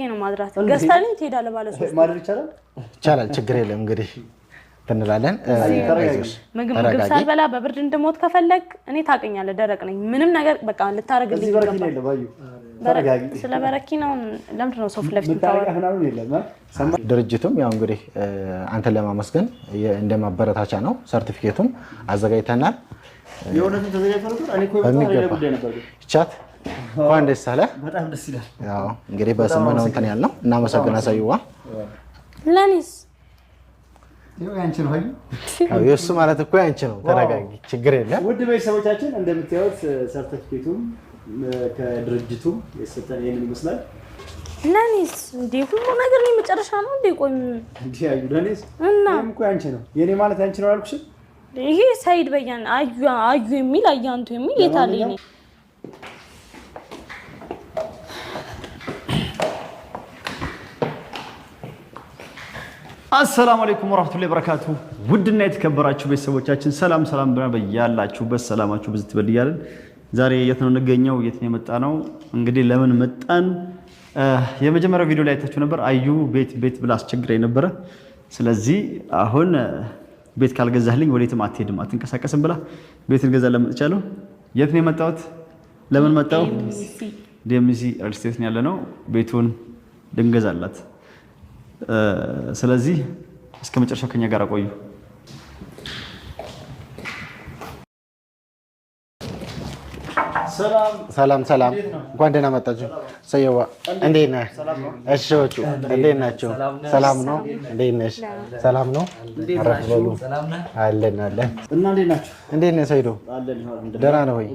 ነው ማድራት ገዝታልኝ ትሄዳለህ ባለ 3 ማድረግ ይቻላል ችግር የለም እንግዲህ ተንላለን ምግብ ሳልበላ በብርድ እንደሞት ከፈለክ እኔ ታቀኛለህ ደረቅ ነኝ ምንም ነገር በቃ ልታረግልኝ ተረጋጊ ስለ በረኪናው ለምንድን ነው ሶፍ ለፍት ታወራ ድርጅቱም ያው እንግዲህ አንተን ለማመስገን እንደማበረታቻ ነው ሰርቲፊኬቱም አዘጋጅተናል የሆነቱ ተዘጋጅቷል እኔ እኮ ነበር ቻት እንኳን ደስ አለ በጣም ደስ ይላል ያው እንግዲህ በስሙ ነው እንትን ያልነው እናመሰግና ሳይዋ ለኒስ ያንቺ ነው አይ የሱ ማለት እኮ ያንቺ ነው ተረጋጊ ችግር የለም ውድ ቤተሰቦቻችን እንደምታዩት ሰርቲፊኬቱም ከድርጅቱ የሰጠን ይሄንን ይመስላል ለኒስ እንዴ ሁሉ ነገር ነው መጨረሻ ነው እንዴ ቆይ እንዴ አዩ ለኒስ እና እኮ ያንቺ ነው የኔ ማለት ያንቺ ነው አልኩሽ ይሄ ሳይድ በያን አዩ የሚል አያንቱ የሚል የታለኝ ነው አሰላሙ አለይኩም ወራህመቱላሂ ወበረካቱ ውድና የተከበራችሁ ቤተሰቦቻችን ሰላም በያላችሁበት ሰላማችሁ ብዙ ትበልያለን ዛሬ የት ነው እንገኘው የት ነው የመጣ ነው እንግዲህ ለምን መጣን የመጀመሪያው ቪዲዮ ላይ አይታችሁ ነበር አዩ ቤት ብላ አስቸግረኝ ነበር ስለዚህ አሁን ቤት ካልገዛህልኝ ወዴትም አትሄድም አትንቀሳቀስም ብላ ቤት እንገዛለን መጥቻለሁ የት ነው የመጣሁት ለምን መጣው ዲኤምሲ ሪል ስቴት ነው ያለነው ቤቱን ልንገዛላት ስለዚህ እስከ መጨረሻው ከኛ ጋር ቆዩ ሰላም እንኳን ደህና መጣችሁ ሰየዋ እንዴት ነህ እሺዎቹ እንዴት ናችሁ ሰላም ነው እንዴት ነሽ ሰላም ነው አረፈሉ አለን እና እንዴት ናችሁ እንዴት ነህ ሰይዶ አለን ደህና ነው ወይ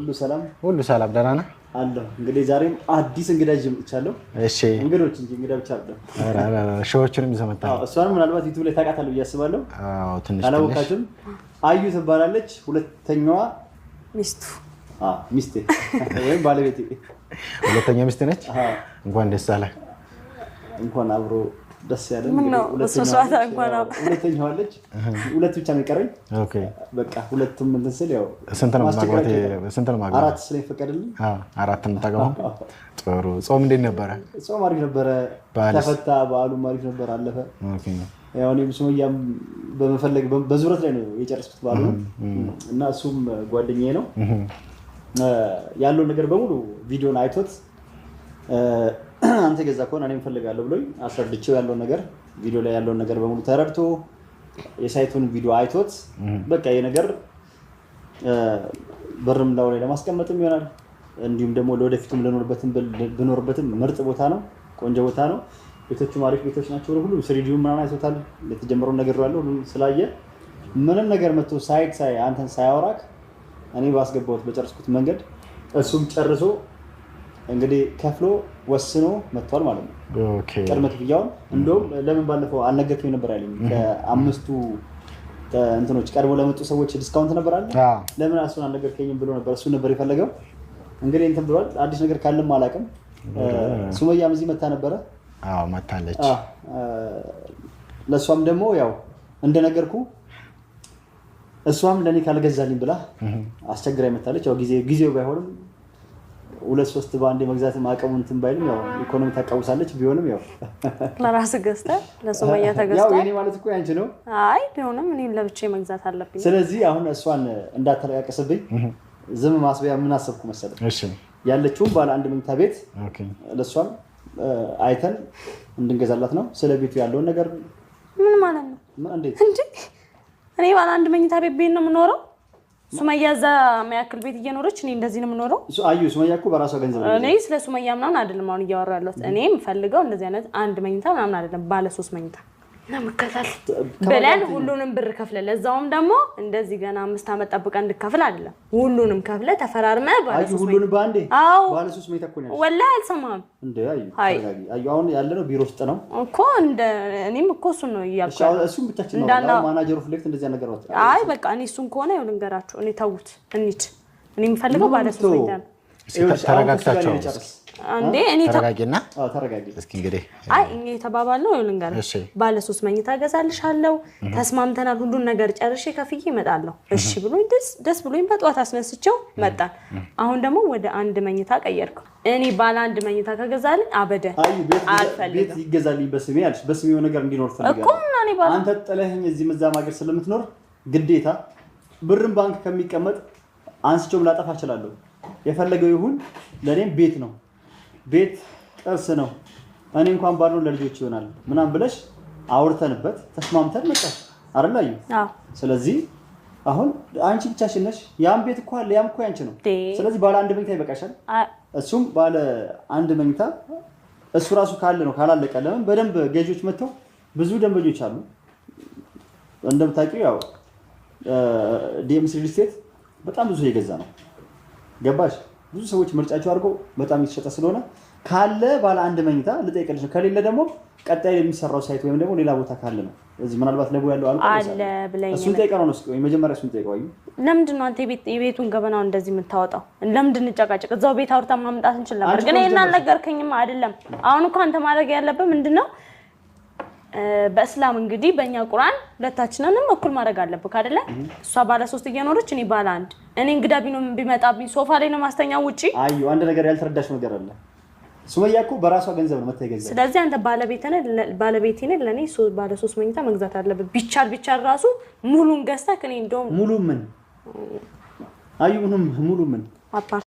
ሁሉ ሰላም ደህና ነህ አለው እንግዲህ ዛሬም አዲስ እንግዳ ይመጣቻለሁ እሺ እንግዶች እንጂ እንግዳ ብቻ አይደለም አራ ሾዎቹንም ይዘመጣ እሷንም ምናልባት ዩቲዩብ ላይ ታውቃታለህ ብያስባለሁ አዎ ትንሽ አላወቃችሁም አዩ ትባላለች ሁለተኛዋ ሚስቴ ወይ ባለቤቴ ሁለተኛ ሚስቴ ነች እንኳን ደስ አለ እንኳን አብሮ ደስ ያለን ሁለተኛዋ አለች ሁለት ብቻ ነው የቀረኝ ኦኬ በቃ ሁለቱም እንትን ስል ያው ስንት ነው ማግባት አራት ስለኝ ፈቀደልኝ አራት እንታገባው ጥሩ ጾም እንዴት ነበር ጾም አሪፍ ነበር ተፈታ በዓሉም አሪፍ ነበር አለፈ ኦኬ ያው እኔም ሱመያም በመፈለግ በዙረት ላይ ነው የጨረስኩት በዓሉ እና እሱም ጓደኛዬ ነው ያለው ነገር በሙሉ ቪዲዮን አይቶት አንተ ገዛ ከሆነ እኔም ፈልጋለሁ ብሎኝ አስረድቼው ያለው ነገር ቪዲዮ ላይ ያለው ነገር በሙሉ ተረድቶ የሳይቱን ቪዲዮ አይቶት በቃ ይሄ ነገር በርም ላው ላይ ለማስቀመጥም ይሆናል እንዲሁም ደግሞ ለወደፊቱም ብኖርበትም ምርጥ ቦታ ነው ቆንጆ ቦታ ነው ቤቶቹ አሪፍ ቤቶች ናቸው ሁሉ ስሪዲው ምናምን አይቶታል ለተጀመረው ነገር ያለው ሁሉ ስላየ ምንም ነገር መጥቶ ሳይ አንተን ሳያወራክ እኔ ባስገባሁት በጨረስኩት መንገድ እሱም ጨርሶ እንግዲህ ከፍሎ ወስኖ መጥቷል ማለት ነው ኦኬ ቅድመ ክፍያውን እንደውም ለምን ባለፈው አልነገርከኝ ነበር ያለኝ ከአምስቱ እንትኖች ቀድሞ ለመጡ ሰዎች ዲስካውንት ነበር አለ ለምን እሱን አልነገርከኝም ብሎ ነበር እሱ ነበር የፈለገው እንግዲህ እንትን ብሏል አዲስ ነገር ካለም አላውቅም ሱመያም እዚህ መታ ነበር አዎ መታለች ለሷም ደግሞ ያው እንደነገርኩ እሷም ለኔ ካልገዛልኝ ብላ አስቸግራይ መታለች ያው ጊዜው ባይሆንም 2-3 ባንዴ መግዛት ማቀሙን እንትን ባይልም ያው ኢኮኖሚ ታቃውሳለች ቢሆንም ያው ለራስ ገዝተ ለሱመያ ተገዝተ ያው የኔ ማለት እኮ ያንቺ ነው አይ ቢሆንም እኔ ለብቻዬ መግዛት አለብኝ ስለዚህ አሁን እሷን እንዳትረቃቀስብኝ ዝም ማስበያ ምን አሰብኩ መሰለህ እሺ ያለችው ባለ አንድ መኝታ ቤት ኦኬ ለሷም አይተን እንድንገዛላት ነው ስለቤቱ ያለው ነገር ምን ማለት ነው እንዴት እንዴ እኔ ባለ አንድ መኝታ ቤት ነው የምኖረው ሱመያ እዛ ማያክል ቤት እየኖረች እኔ እንደዚህ ነው የምኖረው አዩ ሱመያ እኮ በራሷ ገንዘብ ነው እኔ ስለ ሱመያ ምናምን አይደለም አሁን እያወራለሁት እኔም ፈልገው እንደዚህ አይነት አንድ መኝታ ምናምን አይደለም ባለ 3 መኝታ ለምከታል በላን ሁሉንም ብር ከፍለ ለዛውም ደግሞ እንደዚህ ገና 5 አመት ጠብቀን እንድከፍል አይደለም ሁሉንም ከፍለ ተፈራርመ ባለ 3 ሁሉንም ባንዴ ባለ 3 መኝታ እኮ ነው ወላሂ አልሰማም እንዴ አዩ አሁን ያለነው ቢሮ ውስጥ ነው እኮ እንደ እኔም እኮ እሱ ነው ያልኩት እሱም ብቻችን ነው ማናጀሩ ፍሌክት እንደዚህ ነገር ነው አይ በቃ እኔ እሱን ከሆነ ይኸው ልንገራችሁ እኔ ተውት እንሂድ እኔ የምፈልገው ባለ 3 መኝታ ነው ተረጋግታችሁ አንዴ እኔ ተረጋጊና ተረጋጊ እስኪ እንግዲህ አይ እኛ የተባባልነው ይልንጋር ባለ 3 መኝታ ገዛልሻለሁ ተስማምተናል ሁሉን ነገር ጨርሼ ከፍዬ እመጣለሁ እሺ ብሎኝ ደስ ብሎኝ በጧት አስነስቸው መጣን አሁን ደግሞ ወደ አንድ መኝታ ቀየርኩ እኔ ባለ አንድ መኝታ ከገዛልኝ አበደ ቤት ይገዛልኝ በስሜ አልሽ በስሜው ነገር እንዲኖር ፈልጋለሁ እኮ እኔ ባለ አንተ ጥለኸኝ እዚህ መዛም ሀገር ስለምትኖር ግዴታ ብርም ባንክ ከሚቀመጥ አንስቼው ላጠፋ እችላለሁ የፈለገው ይሁን ለኔም ቤት ነው ቤት ጥርስ ነው እኔ እንኳን ባልሆን ለልጆች ይሆናል ምናም ብለሽ አውርተንበት ተስማምተን መጣ አይደል አዎ ስለዚህ አሁን አንቺ ብቻሽን ነሽ ያም ቤት እኮ አለ ያም እኮ ያንቺ ነው ስለዚህ ባለ አንድ መኝታ ይበቃሻል እሱም ባለ አንድ መኝታ እሱ ራሱ ካለ ነው ካላለቀ ለምን በደንብ ገጆች መጥተው ብዙ ደንበኞች አሉ እንደምታውቂው ያው ዲኤምሲ ሪል ስቴት በጣም ብዙ የገዛ ነው ገባሽ ብዙ ሰዎች ምርጫቸው አድርገው በጣም ይሸጣ ስለሆነ ካለ ባለ አንድ መኝታ ልጠይቅልሽ ከሌለ ደግሞ ቀጣይ የሚሰራው ሳይት ወይም ደግሞ ሌላ ቦታ ካለ ነው እዚህ ምናልባት ለቡ ያለው አለ ብለኝ እሱን ጠይቀው ነው ወይ መጀመሪያ እሱን ጠይቀው ለምንድን ነው አንተ የቤቱን ገበናው እንደዚህ የምታወጣው ለምንድን እንጨቃጨቅ እዛው ቤት አውርታ ማምጣት እንችል ነበር ግን ይሄን አልነገርከኝም አይደለም አሁን እኮ አንተ ማድረግ ያለበት ምንድነው በእስላም እንግዲህ በእኛ ቁርአን ሁለታችንንም እኩል ማድረግ አለብክ አይደለ እሷ ባለ 3 እየኖረች እኔ ባለ አንድ እኔ እንግዳ ቢመጣብኝ ሶፋ ላይ ነው ማስተኛው ውጪ አዩ አንድ ነገር ያልተረዳሽ ነገር አለ ሱመያ እኮ በራሷ ገንዘብ ነው መተገዘ ስለዚህ አንተ ባለቤቴ ነህ ለኔ ባለ 3 መኝታ መግዛት አለበት ቢቻል ራሱ ሙሉን ገዝተህ ከኔ እንደውም ሙሉ ምን አዩ ሙሉ ምን አፓርት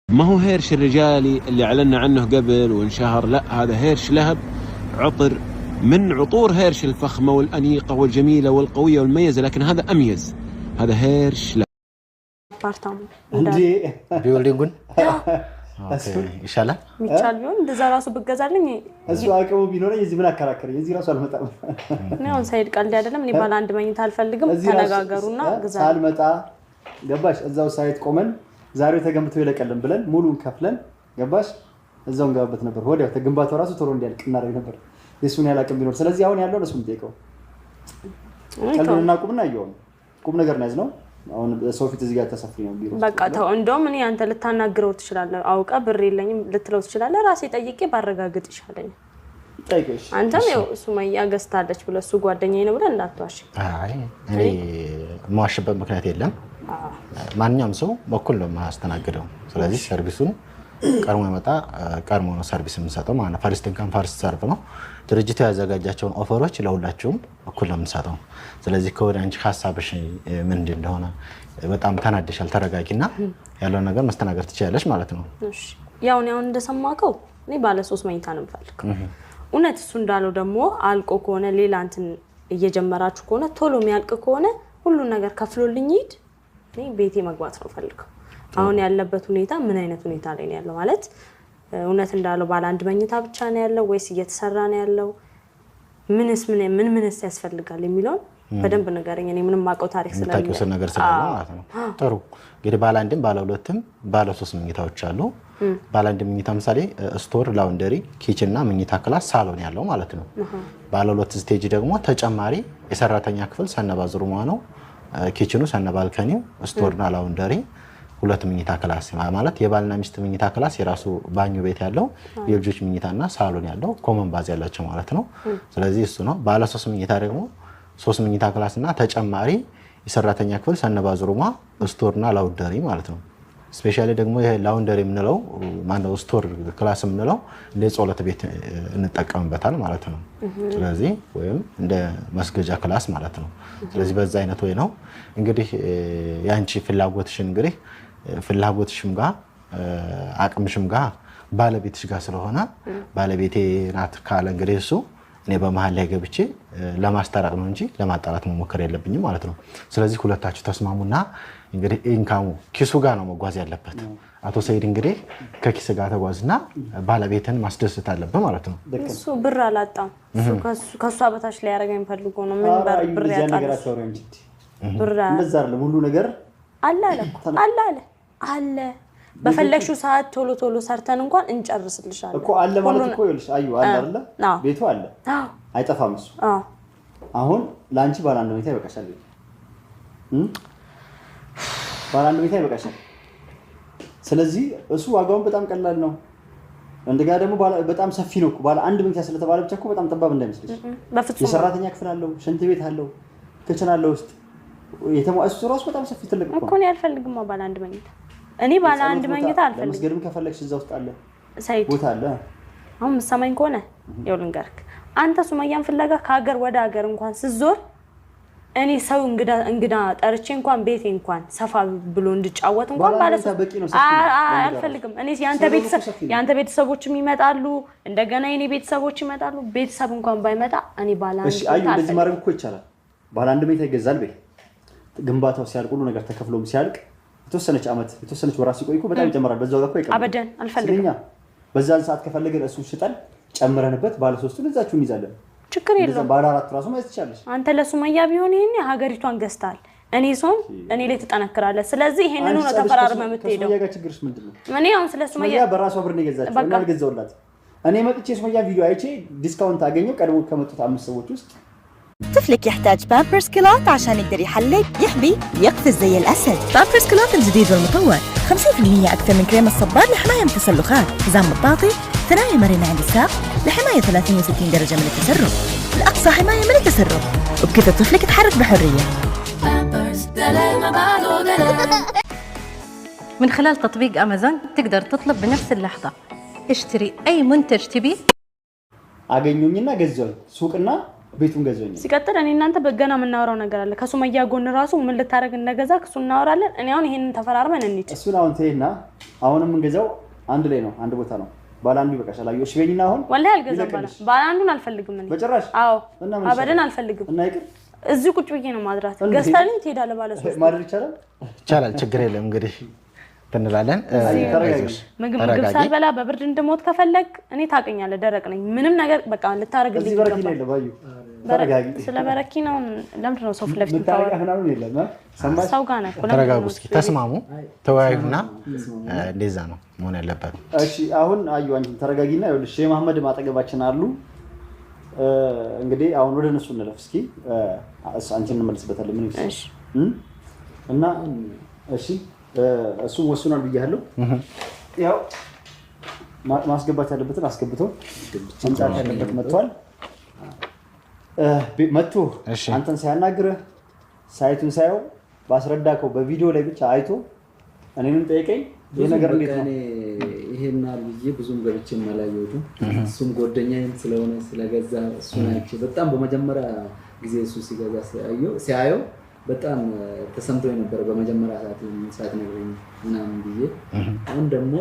ما هو هيرش الرجالي اللي اعلنا عنه قبل وانشهر لا هذا هيرش لهب عطر من عطور هيرش الفخمة والأنيقة والجميلة والقوية والمميزة لكن هذا أميز هذا هيرش لهب عندي بيولدينغون ይሻላል ሚቻል ቢሆን እንደዛ ራሱ በገዛልኝ እሱ አቀሙ ቢኖር የዚህ ምን አከራከረ የዚህ ራሱ አልመጣም ነው ሳይድ ቀልድ አይደለም እኔ ባለ አንድ መኝታ አልፈልግም ተነጋገሩና ግዛ ሳልመጣ ገባሽ እዛው ሳይት ቆመን ዛሬው ተገምቶ ይለቀልን ብለን ሙሉን ከፍለን ገባሽ እዛው እንጋባበት ነበር ወዲያው ተግንባታው ራሱ ቶሎ እንዲያልቅ እናደርግ ነበር የሱን ያላቀም ቢኖር ስለዚህ አሁን ያለው ለሱም ጠይቀው ቀልድና ቁምና ይየው ቁም ነገር ነው ያዝነው አሁን ሶፊት እዚህ ጋር ተሰፍሪ ነው ቢሮ በቃ ተው እንደውም እኔ አንተ ልታናግረው ትችላለህ አውቃ ብር የለኝም ልትለው ትችላለህ ራሴ ጠይቄ ባረጋግጥ ይሻለኝ ጠይቀሽ አንተም ያው ሱመያ ገዝታለች ብለ እሱ ጓደኛዬ ነው ብለ እንዳትዋሽ አይ እኔ ማዋሽበት ምክንያት የለም ማንኛውም ሰው በኩል ነው ማስተናገደው ስለዚህ ሰርቪሱን ቀርሞ ይመጣ ቀርሞ ነው ሰርቪስ የምንሰጠው ማለት ፈርስት ኢንካም ፈርስት ሰርቭ ነው ድርጅቱ ያዘጋጃቸውን ኦፈሮች ለሁላችሁም እኩል ነው የምንሰጠው ስለዚህ ከወደ አንቺ ሐሳብሽ ምን እንደሆነ በጣም ተናደሻል ተረጋጊና ያለው ነገር ማስተናገድ ትችያለሽ ማለት ነው እሺ ያው እንደሰማከው እኔ ባለ 3 መኝታ ነው የምፈልገው እውነት እሱ እንዳለው ደግሞ አልቆ ከሆነ ሌላ እንትን እየጀመራችሁ ከሆነ ቶሎ የሚያልቅ ከሆነ ሁሉ ነገር ከፍሎልኝ ይድ እኔ ቤቴ መግባት ነው ፈልገው አሁን ያለበት ሁኔታ ምን አይነት ሁኔታ ላይ ነው ያለው ማለት እውነት እንዳለው ባለ አንድ መኝታ ብቻ ነው ያለው ወይስ እየተሰራ ነው ያለው ምንስ ያስፈልጋል የሚለው በደንብ ነገርኝ እኔ ምንም ማቀው ታሪክ ስለሌለ ታውቂው ነገር ስለሌለ ማለት ነው ጥሩ እንግዲህ ባለ አንድም ባለ ሁለትም ባለ 3 መኝታዎች አሉ ባለ አንድ መኝታ ምሳሌ ስቶር ላውንደሪ ኪችን እና መኝታ ክላስ ሳሎን ያለው ማለት ነው ባለ ሁለት ስቴጅ ደግሞ ተጨማሪ የሰራተኛ ክፍል ሰነባዝሩማ ነው ኪችኑ ሰነባልከኒው ስቶርና ላውንደሪ ሁለት መኝታ ክላስ ማለት የባልና ሚስት መኝታ ክላስ የራሱ ባኞ ቤት ያለው የልጆች መኝታና ሳሎን ያለው ኮመን ባዝ ያላቸው ማለት ነው ስለዚህ እሱ ነው ባለ 3 መኝታ ደግሞ 3 መኝታ ክላስ እና ተጨማሪ የሰራተኛ ክፍል ሰነባዝሩማ ስቶርና ላውንደሪ ማለት ነው ስፔሻሊ ደግሞ ይሄ ላውንደሪ የምንለው ማነው ስቶር ክላስ የምንለው እንደ ጾለት ቤት እንጠቀምበታል ማለት ነው ስለዚህ ወይም እንደ መስገጃ ክላስ ማለት ነው ስለዚህ በዛ አይነት ወይ ነው እንግዲህ ያንቺ ፍላጎትሽም ጋር አቅምሽም ጋር ባለቤትሽ ጋር ስለሆነ ባለቤቴ ናት ካለ እንግዲህ እሱ እኔ በመሃል ላይ ገብቼ ለማስታረቅ ነው እንጂ ለማጣላት መሞከር የለብኝም ማለት ነው። ስለዚህ ሁለታችሁ ተስማሙና እንግዲህ ኢንካሙ ኪሱ ጋር ነው መጓዝ ያለበት። አቶ ሰይድ እንግዲህ ከኪስ ጋር ተጓዝና ባለቤትን ማስደሰት አለበት ማለት ነው። እሱ ብር አላጣም። ከሷ በታች ላይ ያረጋኝ ፈልጎ ነው። ምን ብር ያጣል? ብር እንደዛ አይደለም ሁሉ ነገር አለ በፈለግሽው ሰዓት ቶሎ ቶሎ ሰርተን እንኳን እንጨርስልሻለን እኮ አለ ማለት እኮ ይልሽ አዩ አለ አይደለ? ቤቱ አለ አይጠፋም እሱ። አሁን ላንቺ ባለ አንድ መኝታ ይበቃሻል። ባለ አንድ መኝታ ይበቃሻል። ስለዚህ እሱ ዋጋውን በጣም ቀላል ነው። እንደገና ደግሞ በጣም ሰፊ ነው እኮ ባለ አንድ መኝታ ስለተባለ ብቻ እኮ በጣም ጠባብ እንዳይመስልሽ። የሰራተኛ ክፍል አለው፣ ሽንት ቤት አለው፣ ክችን አለው ውስጥ እሱ ራሱ በጣም ሰፊ ትልቅ እኮ ነው። አልፈልግም ባለ አንድ መኝታ። እኔ ባለ አንድ መኝታ አልፈልግም። ለመስገድም ከፈለግሽ እዛ ውስጥ አለ ሳይድ ቦታ አለ። አሁን መሰማኝ ከሆነ ይኸው ልንገርክ፣ አንተ ሱመያን ፍለጋ ከሀገር ወደ ሀገር እንኳን ስትዞር እኔ ሰው እንግዳ ጠርቼ እንኳን ቤቴ እንኳን ሰፋ ብሎ እንድጫወት እንኳን ማለት አልፈልግም። እኔ ያንተ ቤተሰቦችም ይመጣሉ፣ እንደገና የኔ ቤተሰቦች ይመጣሉ። ቤተሰብ እንኳን ባይመጣ እኔ ባለ አንድ መኝታ አይ እንደዚህ ማድረግ እኮ ይቻላል። ባለ አንድ መኝታ ይገዛል። ቤት ግንባታው ሲያልቅ ሁሉ ነገር ተከፍሎም ሲያልቅ የተወሰነች አመት የተወሰነች ወራት ሲቆይ እኮ በጣም ይጨምራል። በዛው ጋር እኮ ይቀር አበደን አልፈልግም። በዛን ሰዓት ከፈለገን እሱ ሽጠን ጨምረንበት ባለ 3ቱን እዛችሁ እንይዛለን። ችግር የለውም። ባለ 4 ራሱ ማለት ትችላለሽ። አንተ ለሱመያ ቢሆን ይሄን ሀገሪቷን ገዝታል። እኔ ሶም እኔ ላይ ተጠነክራለህ። ስለዚህ ይሄንን ነው ተፈራርመህ የምትሄደው። ሱመያ ጋር ችግርሽ ምንድነው? እኔ አሁን ስለ ሱመያ በራሷ ብር ነው የገዛችው እና አልገዛውላት። እኔ መጥቼ ሱመያ ቪዲዮ አይቼ ዲስካውንት አገኘው ቀድሞ ከመጡት 5 ሰዎች ውስጥ طفلك يحتاج بامبرز كلوت عشان يقدر يحلق يحبي يقفز زي الأسد. بامبرز كلوت الجديد والمطور 50% أكثر من كريم الصبار لحماية من التسلخات، حزام مطاطي، ثنايا مرنة عند الساق لحماية 360 درجة من التسرب، لأقصى حماية من التسرب، وبكذا طفلك يتحرك بحرية. من خلال تطبيق أمازون تقدر تطلب بنفس اللحظة. اشتري أي منتج تبيه. አገኙኝና ገዛው ሱቅና ቤቱን ገዛኝ። ሲቀጥል እኔ እናንተ በገና የምናወራው ነገር አለ። ከሱመያ ጎን ራሱ ምን ልታረግ እንደገዛ ከሱ እናወራለን። እኔ አሁን ይሄንን ተፈራርመን እንሂድ። እሱን አሁን ተይና አሁንም እንገዛው አንድ ላይ ነው፣ አንድ ቦታ ነው። ባለ አንዱ ይበቃሻል። አየሁ እሺ በይኝና አሁን ወላሂ አልገዛም። ባለ አንዱን አልፈልግም እኔ በጭራሽ። አዎ አበደን አልፈልግም። እና ይቅር እዚህ ቁጭ ብዬ ነው ማድራት። ገዝታልኝ ትሄዳለህ ባለ 3 ማድረግ ይቻላል። ችግር የለም እንግዲህ እንላለን። ምግብ ሳልበላ በብርድ እንድሞት ከፈለግ እኔ ታውቀኛለህ፣ ደረቅ ነኝ። ምንም ነገር በቃ ልታረግልኝ ይገባል። በረኪና የለም ባዩ ተረጋጊ። ስለ በረኪናው ለምንድን ነው ሰው ፍለፍ ተታወራ ምናምን የለም። ሰማሽ? ሰው ጋር ነው። ተረጋጉ እስኪ ተስማሙ፣ ተወያዩና እንደዛ ነው መሆን ያለበት። እሺ አሁን አዩ አንቺ ተረጋጊና ይኸውልሽ ሼህ መሐመድ ማጠገባችን አሉ። እንግዲህ አሁን ወደ እነሱ እንለፍ እስኪ። አንቺን እንመልስበታለን። ምን ይመስል? እሺ እና እሺ እሱም ወስኗል ብያለሁ። ያው ማስገባት ያለበትን አስገብተው መምጣት ያለበት መጥቷል። መጥቶ አንተን ሳያናግርህ ሳይቱን ሳይው ባስረዳከው በቪዲዮ ላይ ብቻ አይቶ እኔንም ጠይቀኝ። ይሄ ነገር እንዴት ነው? ይሄን አልብዬ ብዙም ገብቼ ማላየውም እሱም ጓደኛዬም ስለሆነ ስለገዛ እሱን አይቼ በጣም በመጀመሪያ ጊዜ እሱ ሲገዛ ሲያየው በጣም ተሰምቶኝ ነበር። በመጀመሪያ ሰዓት ነው ምናምን ብዬ አሁን ደግሞ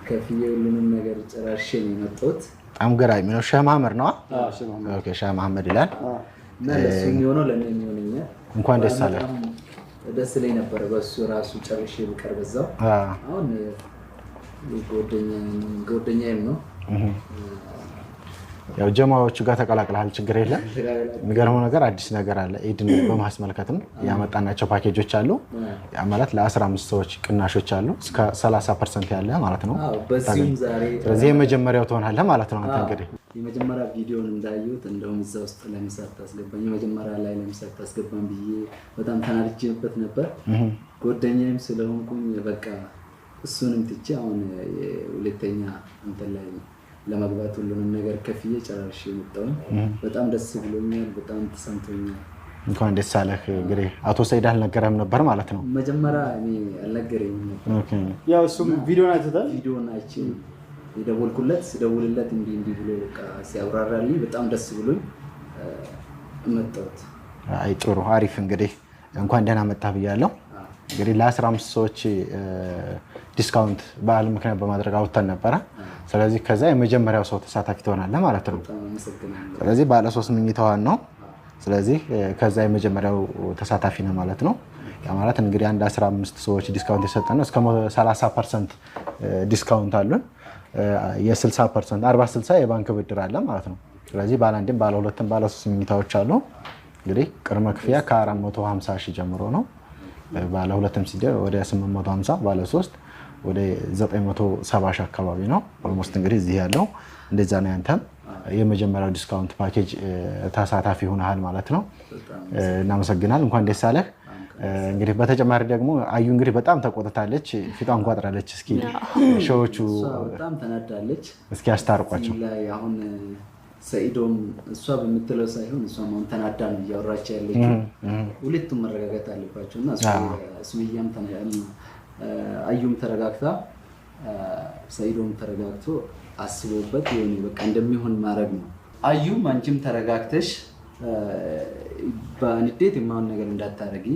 ከፍዬ ሁሉንም ነገር ጨራርሼ ነው የመጣሁት። በጣም ገራሚ ነው። ሼህ መሐመድ ነው። ኦኬ ሼህ መሐመድ ይላል እና ለሱ የሚሆነው ለኔ የሚሆነኛል። እንኳን ደስ አለ። ደስ ላይ ነበር በሱ ራሱ ጨርሼ ብቀር በዛው። አሁን ጓደኛዬም ነው። ያው ጀማዎቹ ጋር ተቀላቅለሃል። ችግር የለም። የሚገርመው ነገር አዲስ ነገር አለ። ኢድን በማስመልከትም ያመጣናቸው ፓኬጆች አሉ። ያ ማለት ለ15 ሰዎች ቅናሾች አሉ እስከ 30% ያለ ማለት ነው። በዚህም ዛሬ ስለዚህ የመጀመሪያው ትሆናለህ ማለት ነው። አንተ እንግዲህ የመጀመሪያ ቪዲዮን እንዳየሁት እንደውም እዛ ውስጥ ለምሳሌ ታስገባኝ የመጀመሪያ ላይ ለምሳሌ ታስገባኝ ብዬ በጣም ተናድጄበት ነበር። ጓደኛዬም ስለሆንኩኝ በቃ እሱንም ትቼ አሁን ሁለተኛ እንትን ላይ ለመግባት ሁሉንም ነገር ከፍዬ ጨራርሼ መጣሁ። በጣም ደስ ብሎኛል። በጣም ተሰምቶኛል። እንኳን ደስ አለህ። እንግዲህ አቶ ሰይድ አልነገረም ነበር ማለት ነው? መጀመሪያ እኔ አልነገረኝም ነበር። ኦኬ ያው እሱም ቪዲዮን አይተታል። ቪዲዮን አይቼ የደወልኩለት ስደውልለት እንዲህ ብሎ በቃ ሲያብራራልኝ በጣም ደስ ብሎኝ መጣሁት። አይ ጥሩ አሪፍ። እንግዲህ እንኳን ደህና መጣህ ብያለሁ። እንግዲህ ለ15 ሰዎች ዲስካውንት በዓል ምክንያት በማድረግ አውጥተን ነበረ። ስለዚህ ከዛ የመጀመሪያው ሰው ተሳታፊ ትሆናለህ ማለት ነው። ስለዚህ ባለ 3 መኝታዋን ነው። ስለዚህ ከዛ የመጀመሪያው ተሳታፊ ነው ማለት ነው። ያ ማለት እንግዲህ አንድ 15 ሰዎች ዲስካውንት የሰጠን ነው። እስከ 30% ዲስካውንት አሉን። የ60% 40-60 የባንክ ብድር አለ ማለት ነው። ስለዚህ ባለ አንድም ባለ ሁለትም ባለ 3 መኝታዎች አሉ። እንግዲህ ቅድመ ክፍያ ከ450 ሺህ ጀምሮ ነው። ባለ ሁለትም ሲደር ወደ 850፣ ባለ 3 ወደ 970 ሺህ አካባቢ ነው። ኦልሞስት እንግዲህ እዚህ ያለው እንደዛ ነው። ያንተም የመጀመሪያው ዲስካውንት ፓኬጅ ተሳታፊ ሆነሃል ማለት ነው። እናመሰግናል። እንኳን ደስ አለህ። እንግዲህ በተጨማሪ ደግሞ አዩ እንግዲህ በጣም ተቆጥታለች፣ ፊቷን ቋጥራለች። እስኪ ሾዎቹ በጣም ተናዳለች። እስኪ አስታርቋቸው። አሁን ሰኢዶም እሷ በምትለው ሳይሆን እሷም አሁን ተናዳ ነው እያወራች ያለችው። ሁለቱም መረጋጋት አለባቸው እና ሱመያም አዩም ተረጋግታ ሰኢዶም ተረጋግቶ አስቦበት የሆነ በቃ እንደሚሆን ማድረግ ነው። አዩም አንቺም ተረጋግተሽ በንዴት የማይሆን ነገር እንዳታረጊ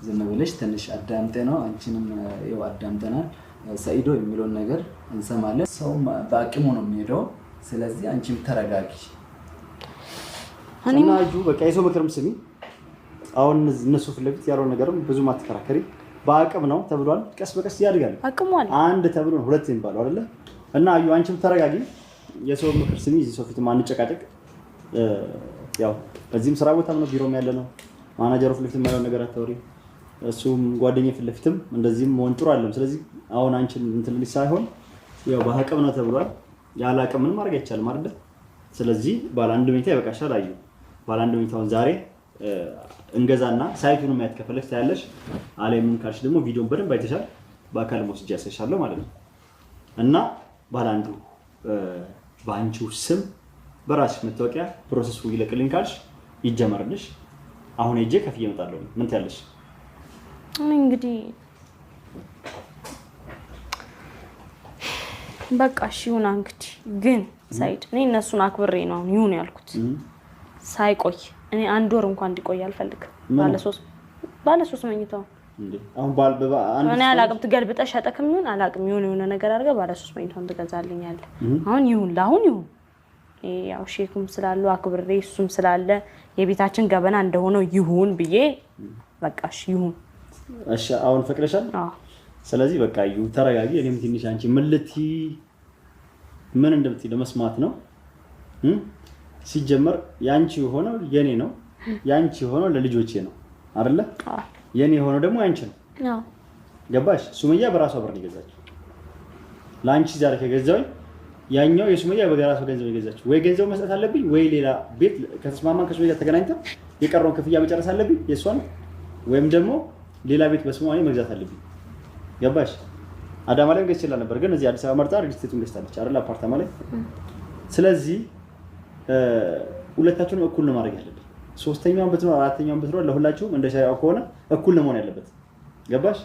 ዝም ብለሽ ትንሽ አዳምጤ ነው። አንቺንም ያው አዳምጠናል። ሰኢዶ የሚለውን ነገር እንሰማለን። ሰው በአቅሙ ነው የሚሄደው። ስለዚህ አንቺም ተረጋጊ እና አዩ በቃ የሰው ምክርም ስሚ። አሁን እነሱ ፊት ለፊት ያለውን ነገርም ብዙ ማትከራከሪ። በአቅም ነው ተብሏል። ቀስ በቀስ ያድጋል። አቅሟል። አንድ ተብሎ ሁለት የሚባለው አይደለ? እና አዩ አንቺም ተረጋጊ፣ የሰው ምክር ስሚ። እዚህ ሰው ፊት ማንጨቃጨቅ። ያው በዚህም ስራ ቦታም ነው ቢሮም ያለ ነው። ማናጀሩ ፊት ለፊት ያለው ነገር አታውሪ። እሱም ጓደኛዬ ፊት ለፊትም እንደዚህም መሆን ጥሩ አይደለም። ስለዚህ አሁን አንቺን እንትን ልጅ ሳይሆን ያው በአቅም ነው ተብሏል። ያለ አቅም ምን ማድረግ አይቻልም አይደል? ስለዚህ ባለ አንድ መኝታ ይበቃሻል። አዩ ባለ አንድ መኝታውን ዛሬ እንገዛና ሳይቱን ማየት ከፈለግሽ ታያለሽ። አለይ ምን ካልሽ ደግሞ ቪዲዮን በደንብ አይተሻል። በአካል ወስጄ ያሳይሻለሁ ማለት ነው። እና ባለ አንዱ በአንቺው ስም በራስሽ መታወቂያ ፕሮሰሱ ይለቅልኝ ካልሽ ይጀመርልሽ። አሁን ሄጄ ከፍዬ እመጣለሁ። ምን ትያለሽ? እንግዲህ በቃ እሺ ይሁን። እንግዲህ ግን ሳይድ እኔ እነሱን አክብሬ ነው ይሁን ያልኩት። ሳይቆይ እኔ አንድ ወር እንኳን እንዲቆይ አልፈልግም። ባለ 3 መኝታው እንዴ አሁን አንድ እኔ አላቅም። ትገልብጠሽ ሸጠክም ይሁን አላቅም የሆነ ነገር አድርገህ ባለ 3 መኝታውን ትገዛልኛለህ። አሁን ይሁን ለአሁን ይሁን። ያው ሼኩም ስላሉ አክብሬ እሱም ስላለ የቤታችን ገበና እንደሆነው ይሁን ብዬ በቃ እሺ ይሁን። እሺ አሁን ፈቅደሻል? አዎ። ስለዚህ በቃ ይሁን ተረጋጊ። እኔም ትንሽ አንቺ ምን እንደምትይ ለመስማት ነው። ሲጀመር ያንቺ ሆኖ የኔ ነው፣ ያንቺ ሆኖ ለልጆቼ ነው አይደለ? አዎ። የኔ ሆኖ ደግሞ ያንቺ ነው። አዎ። ገባሽ? ሱመያ በራሷ ብር ነው የገዛችው። ላንቺ ዛሬ ከገዛው ያኛው የሱመያ በራሷ ገንዘብ የገዛችው። ወይ ገንዘብ መስጠት አለብኝ ወይ ሌላ ቤት ከተስማማን ከሱመያ ተገናኝተን የቀረውን ክፍያ መጨረስ አለብኝ የሷን፣ ወይም ደግሞ ሌላ ቤት በስሟ መግዛት አለብኝ። ገባሽ? አዳማ ላይ ገዝቼላ ነበር፣ ግን እዚህ አዲስ አበባ መርጣ ሪጅስትሬቱን ገዝታለች አይደል? አፓርታማ ላይ። ስለዚህ ሁለታችሁንም እኩል ነው ማድረግ ያለብን። ሶስተኛውን ብትኖር አራተኛውን ብትኖር ለሁላችሁም እንደ ሸሪዓው ከሆነ እኩል ነው መሆን ያለበት። ገባሽ?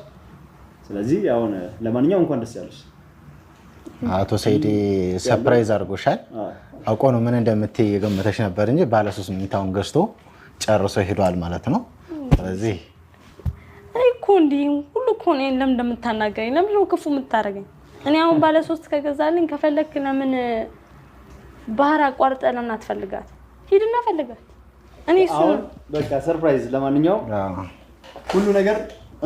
ስለዚህ አሁን ለማንኛውም እንኳን ደስ ያለሽ። አቶ ሰይድ ሰርፕራይዝ አድርጎሻል። አውቆ ነው ምን እንደምትይ የገመተሽ ነበር እንጂ ባለ 3 መኝታውን ገዝቶ ጨርሶ ሄዷል ማለት ነው። ስለዚህ እኮ እንዲህ ሁሉ እኮ ነው ለምን እንደምታናገረኝ ለምን ነው ክፉ የምታረገኝ? እኔ አሁን ባለ 3 ከገዛልኝ ከፈለክ ለምን ባህር አቋርጠህ ለምን አትፈልጋት? ሂድና ፈልጋት። እኔ እሱ በቃ ሰርፕራይዝ። ለማንኛውም ሁሉ ነገር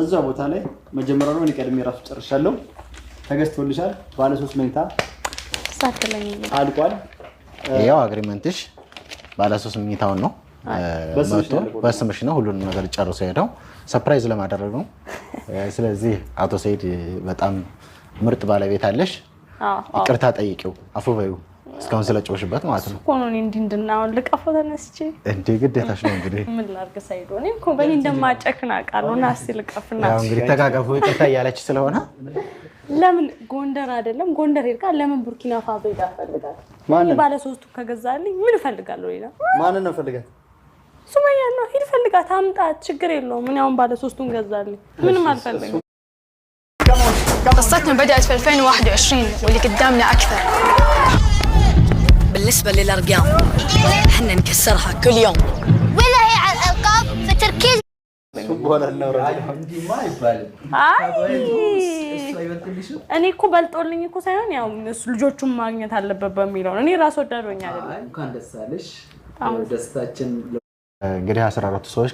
እዛ ቦታ ላይ መጀመሪያ ነው። እኔ ቀድሜ ራሱ ጨርሻለሁ። ተገዝቶልሻል። ባለ 3 መኝታ ሳትለኝ አልቋል። ያው አግሪመንትሽ ባለ 3 መኝታውን ነው በስምሽ ነው። ሁሉንም ነገር ጨርሶ ሄደው ሰርፕራይዝ ለማድረግ ነው። ስለዚህ አቶ ሰይድ በጣም ምርጥ ባለቤት አለሽ። ይቅርታ ጠይቂው፣ አፉ በይው እስካሁን ስለጮሽበት ማለት ነው። እኮ ነው እንድናው ልቀፈው ተነስቼ እንዴ ግዴታሽ ነው እንግዲህ። ምን ላድርግ ሰይዶ? እኔ እኮ በእኔ እንደማጨክን አውቃለሁ። እና እስኪ ልቀፍና ያው እንግዲህ ተጋገፉ። ይቅርታ እያለች ስለሆነ ለምን ጎንደር አይደለም ጎንደር ሄድካ ለምን ቡርኪና ፋሶ ሄዳ ፈልጋት? ባለ 3ቱ ከገዛልኝ ምን እፈልጋለሁ ሌላ? ማንን ነው ፈልጋት? ሱመያ ነው። ሂድ ፈልጋት አምጣት፣ ችግር የለውም። ምን ያውን ባለ 3ቱን ገዛልኝ ምንም አልፈልግም። قصتنا بدأت في 2021 واللي قدامنا أكثر. بالنسبة للأرقام احنا نكسرها كل يوم. وإذا هي على الألقاب فتركيز በኋላ እናውራ እንዲማ አይባልም። እኔ እኮ በልጦልኝ እኮ ሳይሆን ያው ልጆቹን ማግኘት አለበት በሚለው እኔ ራስ ወዳድ ሆኜ አይደለም። እንኳን ደስ አለሽ። ደስታችን እንግዲህ 14 ሰዎች